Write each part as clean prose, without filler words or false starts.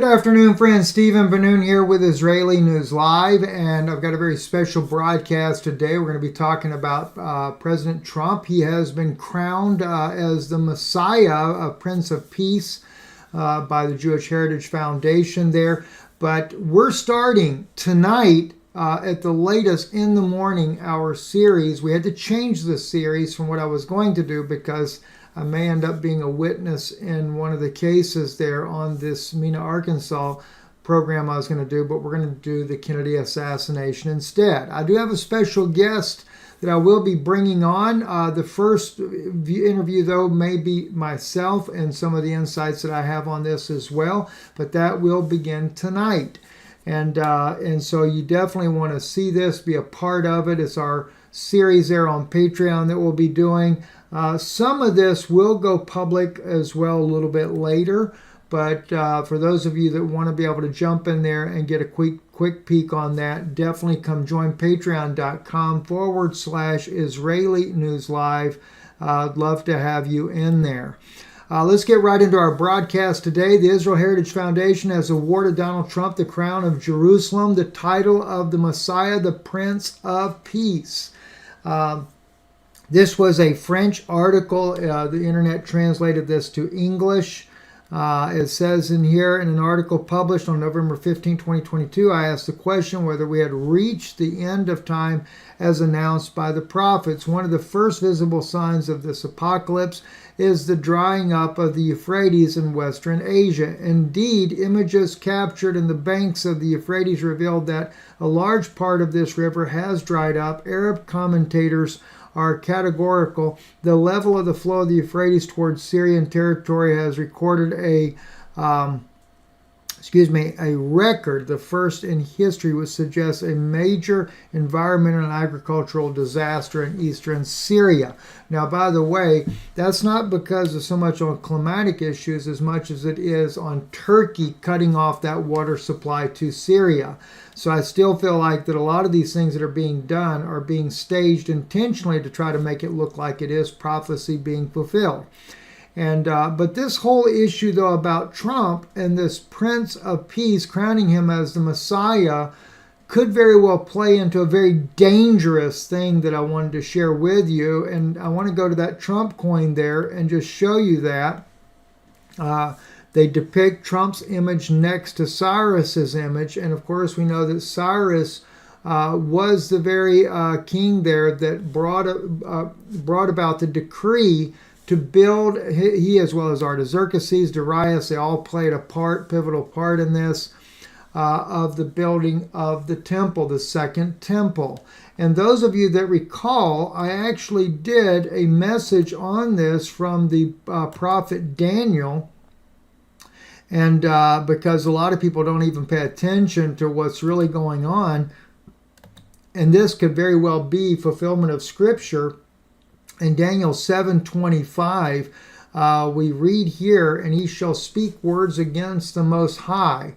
afternoon, friends. Stephen Benoon here with Israeli News Live, and I've got a very special broadcast today. We're going to be talking about President Trump. He has been crowned as the Messiah, a Prince of Peace, by the Jewish Heritage Foundation there. But we're starting tonight at the latest in the morning our series. We had to change the series from what I was going to do because I may end up being a witness in one of the cases there on this Mena, Arkansas program I was going to do, but we're going to do the Kennedy assassination instead. I do have a special guest that I will be bringing on. The first interview, though, may be myself and some of the insights that I have on this as well, but that will begin tonight. And so you definitely want to see this, be a part of it. It's our series there on Patreon that we'll be doing. Some of this will go public as well a little bit later, but for those of you that want to be able to jump in there and get a quick peek on that, definitely come join patreon.com/Israeli News Live. I'd love to have you in there. Let's get right into our broadcast today. The Israel Heritage Foundation has awarded Donald Trump the crown of Jerusalem, the title of the Messiah, the Prince of Peace. This was a French article. The internet translated this to English. It says in here, in an article published on November 15, 2022, I asked the question whether we had reached the end of time as announced by the prophets. One of the first visible signs of this apocalypse is the drying up of the Euphrates in Western Asia. Indeed, images captured in the banks of the Euphrates revealed that a large part of this river has dried up. Arab commentators are categorical. The level of the flow of the Euphrates towards Syrian territory has recorded a record, the first in history, which suggests a major environmental and agricultural disaster in eastern Syria. Now, by the way, that's not because of so much on climatic issues as much as it is on Turkey cutting off that water supply to Syria. So I still feel like that a lot of these things that are being done are being staged intentionally to try to make it look like it is prophecy being fulfilled. And but this whole issue, though, about Trump and this Prince of Peace, crowning him as the Messiah, could very well play into a very dangerous thing that I wanted to share with you. And I want to go to that Trump coin there and just show you that. They depict Trump's image next to Cyrus's image. And of course, we know that Cyrus was the very king there that brought about the decree to build, he as well as Artaxerxes, Darius, they all played a pivotal part in this, of the building of the temple, the second temple. And those of you that recall, I actually did a message on this from the prophet Daniel. And because a lot of people don't even pay attention to what's really going on, and this could very well be fulfillment of Scripture. In Daniel 7:25, we read here, and he shall speak words against the Most High.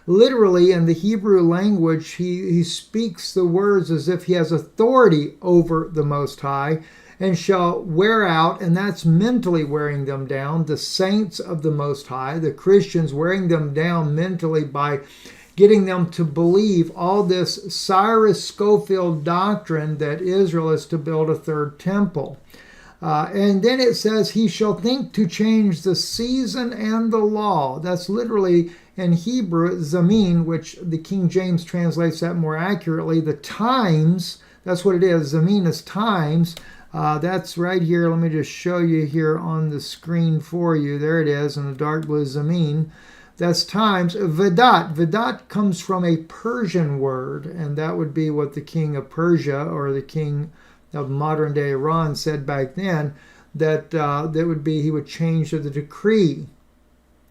Literally, in the Hebrew language, he speaks the words as if he has authority over the Most High, and shall wear out, and that's mentally wearing them down, the saints of the Most High, the Christians, wearing them down mentally by getting them to believe all this Cyrus Scofield doctrine that Israel is to build a third temple. And then it says, he shall think to change the season and the law. That's literally in Hebrew, zamin, which the King James translates that more accurately. The times, that's what it is. Zamin is times. That's right here. Let me just show you here on the screen for you. There it is in the dark blue, zamin. That's times. Vedat. Vedat comes from a Persian word, and that would be what the king of Persia or the king of modern day Iran said back then, that would be he would change the decree.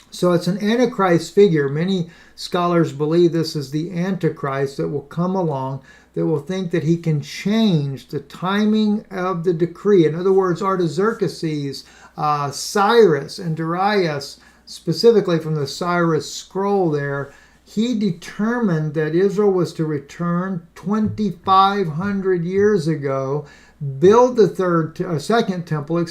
So it's an Antichrist figure. Many scholars believe this is the Antichrist that will come along, that will think that he can change the timing of the decree. In other words, Artaxerxes, Cyrus, and Darius, specifically from the Cyrus scroll there, he determined that Israel was to return 2,500 years ago, build the second temple,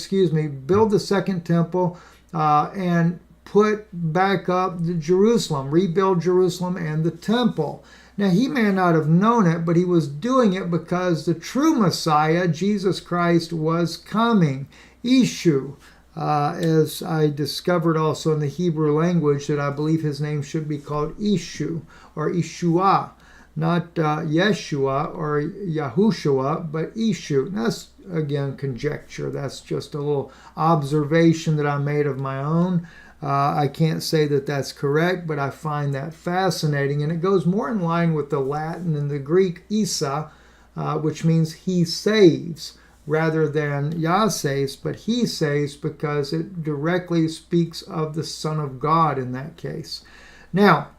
build the second temple, and put back up Jerusalem, rebuild Jerusalem and the temple. Now, he may not have known it, but he was doing it because the true Messiah, Jesus Christ, was coming. Ishu, as I discovered also in the Hebrew language, that I believe his name should be called Ishu or Ishua, not Yeshua or Yahushua, but Ishu. That's, again, conjecture. That's just a little observation that I made of my own. I can't say that that's correct, but I find that fascinating, and it goes more in line with the Latin and the Greek Isa, which means he saves, rather than Yah saves, but he saves, because it directly speaks of the Son of God in that case. Now,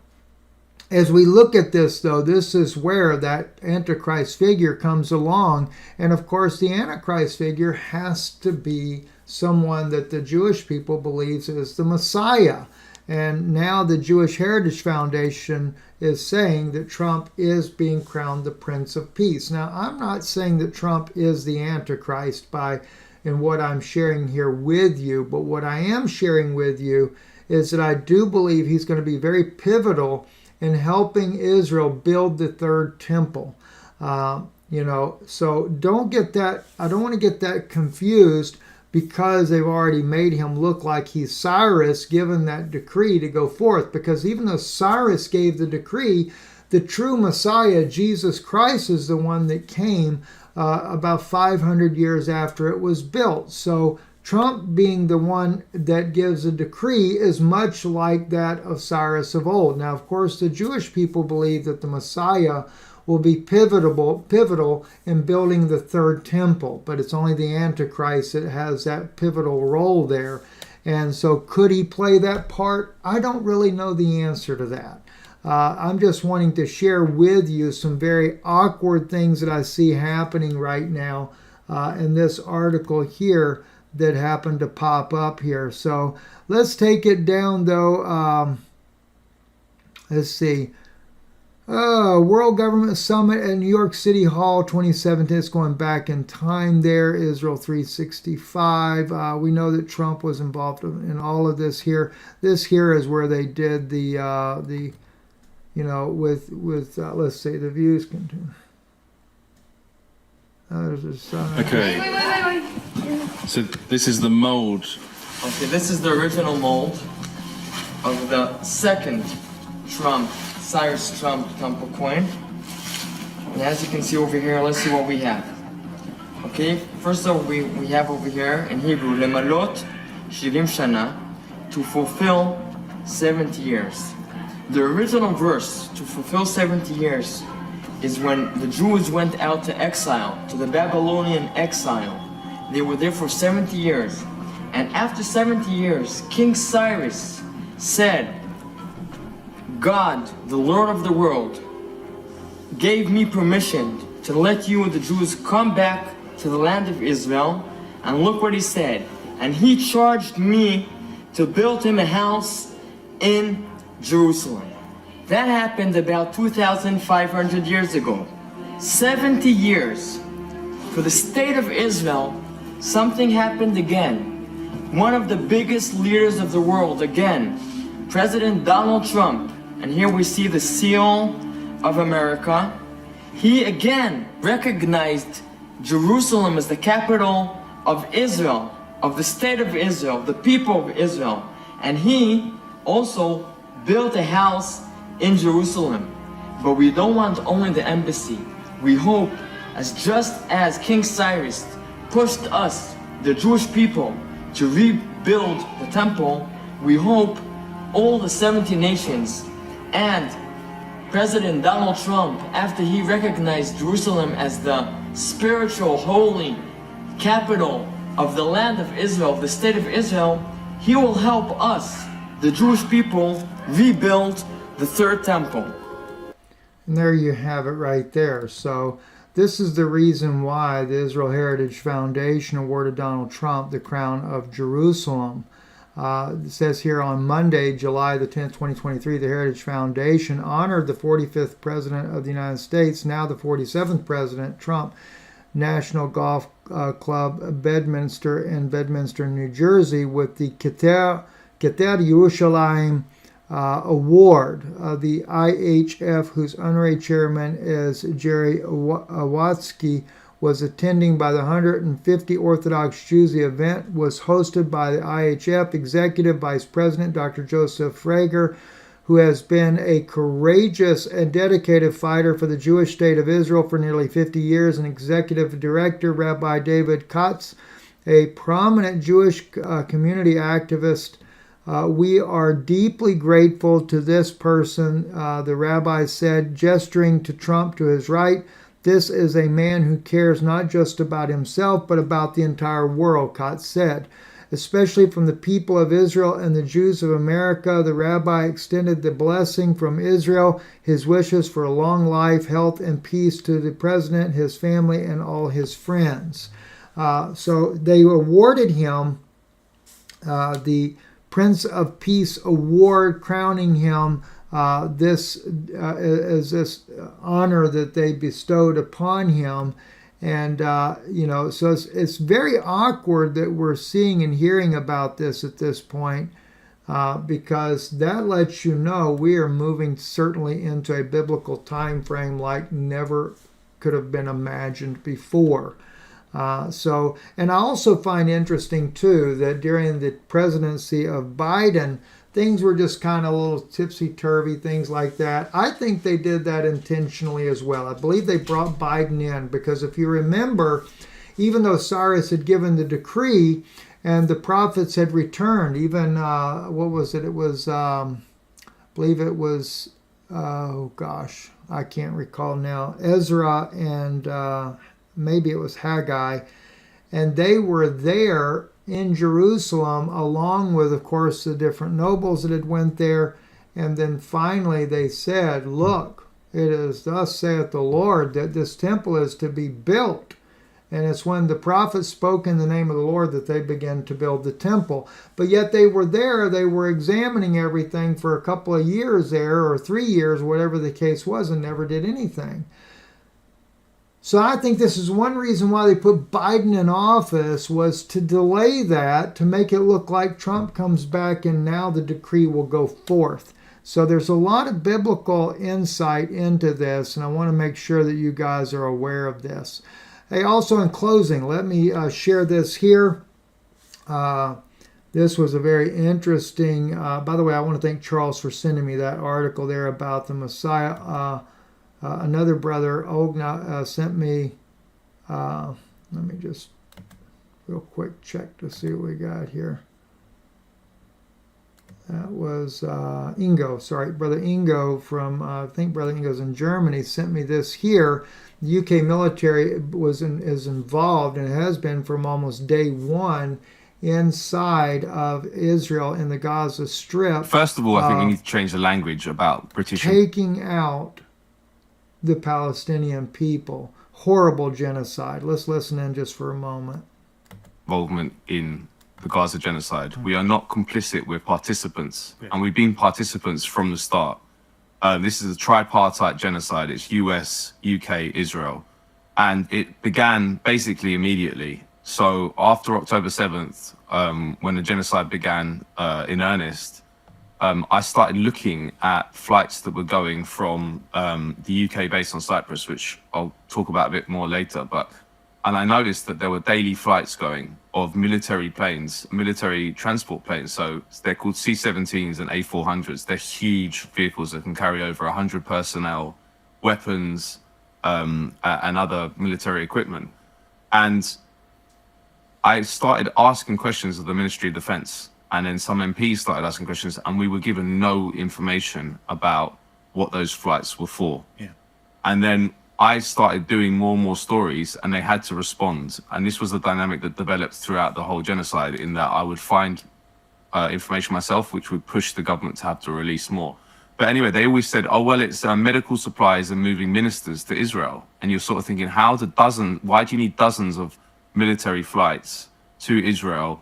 as we look at this, though, this is where that Antichrist figure comes along, and of course the Antichrist figure has to be someone that the Jewish people believes is the Messiah. And now the Jewish Heritage Foundation is saying that Trump is being crowned the Prince of Peace. Now, I'm not saying that Trump is the Antichrist in what I'm sharing here with you, but what I am sharing with you is that I do believe he's going to be very pivotal in helping Israel build the third temple. So don't get that, I don't want to get that confused, because they've already made him look like he's Cyrus, given that decree to go forth. Because even though Cyrus gave the decree, the true Messiah, Jesus Christ, is the one that came about 500 years after it was built. So Trump being the one that gives a decree is much like that of Cyrus of old. Now, of course, the Jewish people believe that the Messiah will be pivotal in building the third temple, but it's only the Antichrist that has that pivotal role there. And so could he play that part? I don't really know the answer to that. I'm just wanting to share with you some very awkward things that I see happening right now in this article here that happened to pop up here. So let's take it down, though. Let's see. World Government Summit at New York City Hall 2017. It's going back in time there. Israel 365. We know that Trump was involved in all of this here. This here is where they did let's say the views continue. Okay. So this is the mold. Okay, this is the original mold of the second Cyrus Trump temple coin. And as you can see over here, let's see what we have. Okay, first of all, we have over here in Hebrew, Lemalot Shivim Shana, to fulfill 70 years. The original verse, to fulfill 70 years, is when the Jews went out to exile, to the Babylonian exile. They were there for 70 years. And after 70 years, King Cyrus said, God, the Lord of the world, gave me permission to let you, the Jews, come back to the land of Israel. And look what he said. And he charged me to build him a house in Jerusalem. That happened about 2,500 years ago. 70 years. For the state of Israel, something happened again. One of the biggest leaders of the world, again, President Donald Trump, and here we see the seal of America. He again recognized Jerusalem as the capital of Israel, of the state of Israel, the people of Israel. And he also built a house in Jerusalem. But we don't want only the embassy. We hope, just as King Cyrus pushed us, the Jewish people, to rebuild the temple, we hope all the 70 nations and President Donald Trump, after he recognized Jerusalem as the spiritual, holy capital of the land of Israel, of the state of Israel, he will help us, the Jewish people, rebuild the third temple. And there you have it right there. So this is the reason why the Israel Heritage Foundation awarded Donald Trump the crown of Jerusalem. It says here on Monday, July the 10th, 2023, the Heritage Foundation honored the 45th President of the United States, now the 47th President, Trump, National Golf Club Bedminster in Bedminster, New Jersey, with the Keter Yerushalayim Award. The IHF, whose honorary chairman is Jerry Awatsky, was attending by the 150 Orthodox Jews. The event was hosted by the IHF Executive Vice President Dr. Joseph Frager, who has been a courageous and dedicated fighter for the Jewish state of Israel for nearly 50 years, and Executive Director Rabbi David Katz, a prominent Jewish community activist. We are deeply grateful to this person, the rabbi said, gesturing to Trump to his right. This is a man who cares not just about himself, but about the entire world, Katz said. Especially from the people of Israel and the Jews of America, the rabbi extended the blessing from Israel, his wishes for a long life, health, and peace to the president, his family, and all his friends. So they awarded him the Prince of Peace Award, crowning him this honor that they bestowed upon him. And, so it's very awkward that we're seeing and hearing about this at this point, because that lets you know we are moving certainly into a biblical time frame like never could have been imagined before. And I also find interesting, too, that during the presidency of Biden, things were just kind of a little tipsy-turvy, things like that. I think they did that intentionally as well. I believe they brought Biden in because if you remember, even though Cyrus had given the decree and the prophets had returned, even, what was it? It was, I believe it was, I can't recall now, Ezra and maybe it was Haggai, and they were there in Jerusalem, along with, of course, the different nobles that had went there. And then finally they said, look, it is thus saith the Lord that this temple is to be built. And it's when the prophets spoke in the name of the Lord that they began to build the temple. But yet they were there, they were examining everything for a couple of years there, or 3 years, whatever the case was, and never did anything. So I think this is one reason why they put Biden in office, was to delay that, to make it look like Trump comes back and now the decree will go forth. So there's a lot of biblical insight into this, and I want to make sure that you guys are aware of this. Hey, also in closing, let me share this here. This was a very interesting, by the way, I want to thank Charles for sending me that article there about the Messiah. Another brother, Ogna, sent me, let me just real quick check to see what we got here. That was Ingo, Brother Ingo from, I think Brother Ingo's in Germany, sent me this here. The UK military is involved, and has been from almost day one, inside of Israel in the Gaza Strip. First of all, I think we need to change the language about British taking out the Palestinian people. Horrible genocide. Let's listen in just for a moment. Involvement in the Gaza genocide. We are not complicit, we're participants. And we've been participants from the start. This is a tripartite genocide. It's US, UK, Israel. And it began basically immediately. So after October 7th, when the genocide began in earnest, I started looking at flights that were going from the UK based on Cyprus, which I'll talk about a bit more later. And I noticed that there were daily flights going of military planes, military transport planes. So they're called C-17s and A-400s. They're huge vehicles that can carry over 100 personnel, weapons, and other military equipment. And I started asking questions of the Ministry of Defense. And then some MPs started asking questions, and we were given no information about what those flights were for. Yeah. And then I started doing more and more stories, and they had to respond. And this was the dynamic that developed throughout the whole genocide, in that I would find information myself, which would push the government to have to release more. But anyway, they always said, oh, well, it's medical supplies and moving ministers to Israel. And you're sort of thinking, why do you need dozens of military flights to Israel,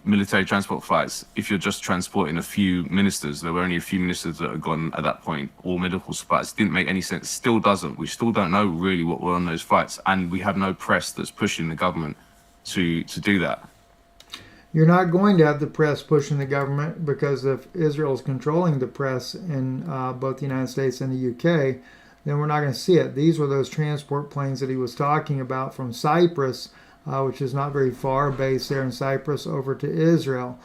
military transport flights, if you're just transporting a few ministers? There were only a few ministers that had gone at that point, or medical supplies. Didn't make any sense. Still doesn't. We still don't know really what were on those flights, and we have no press that's pushing the government to do that. You're not going to have the press pushing the government, because if Israel is controlling the press in both the United States and the UK, then we're not going to see it. These were those transport planes that he was talking about from Cyprus, which is not very far, based there in Cyprus, over to Israel.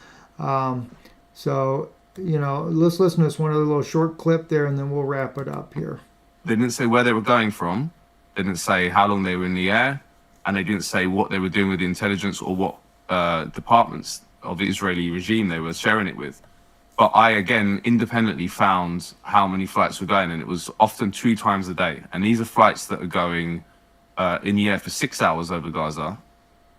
So, let's listen to this one other little short clip there, and then we'll wrap it up here. They didn't say where they were going from. They didn't say how long they were in the air, and they didn't say what they were doing with the intelligence or what departments of the Israeli regime they were sharing it with. But I, again, independently found how many flights were going, and it was often 2 times a day. And these are flights that are going in the air for 6 hours over Gaza,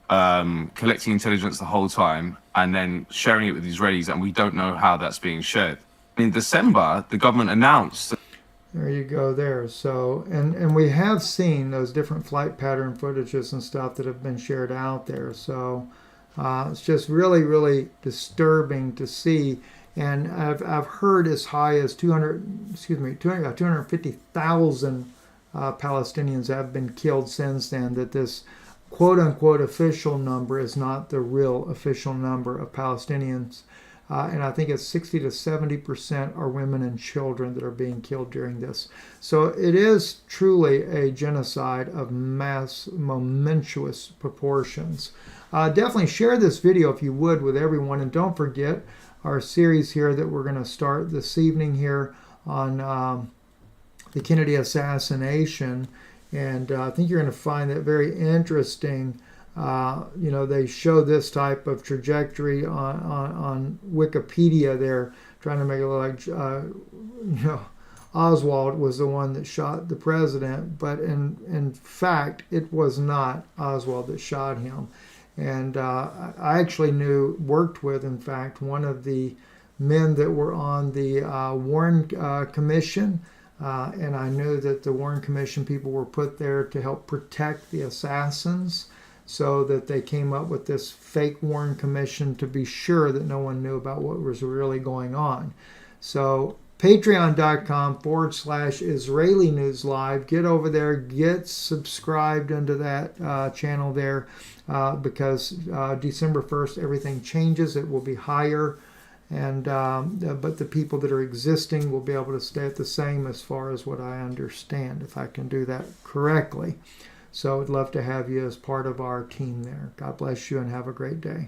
collecting intelligence the whole time, and then sharing it with the Israelis, and we don't know how that's being shared. In December, the government announced... There you go there. So, and we have seen those different flight pattern footages and stuff that have been shared out there. So it's just really, really disturbing to see. And I've heard as high as 250,000 Palestinians have been killed since then, that this quote-unquote official number is not the real official number of Palestinians. And I think it's 60 to 70% are women and children that are being killed during this. So it is truly a genocide of momentous proportions. Definitely share this video if you would with everyone. And don't forget our series here that we're going to start this evening here on the Kennedy assassination. And I think you're going to find that very interesting. They show this type of trajectory on Wikipedia there, trying to make it look like, Oswald was the one that shot the president, but in fact, it was not Oswald that shot him. And I actually worked with, in fact, one of the men that were on the Warren Commission. And I knew that the Warren Commission people were put there to help protect the assassins, so that they came up with this fake Warren Commission to be sure that no one knew about what was really going on. So patreon.com/Israeli News Live. Get over there, get subscribed into that channel there, because December 1st, everything changes. It will be higher. And but the people that are existing will be able to stay at the same, as far as what I understand, if I can do that correctly. So I'd love to have you as part of our team there. God bless you and have a great day.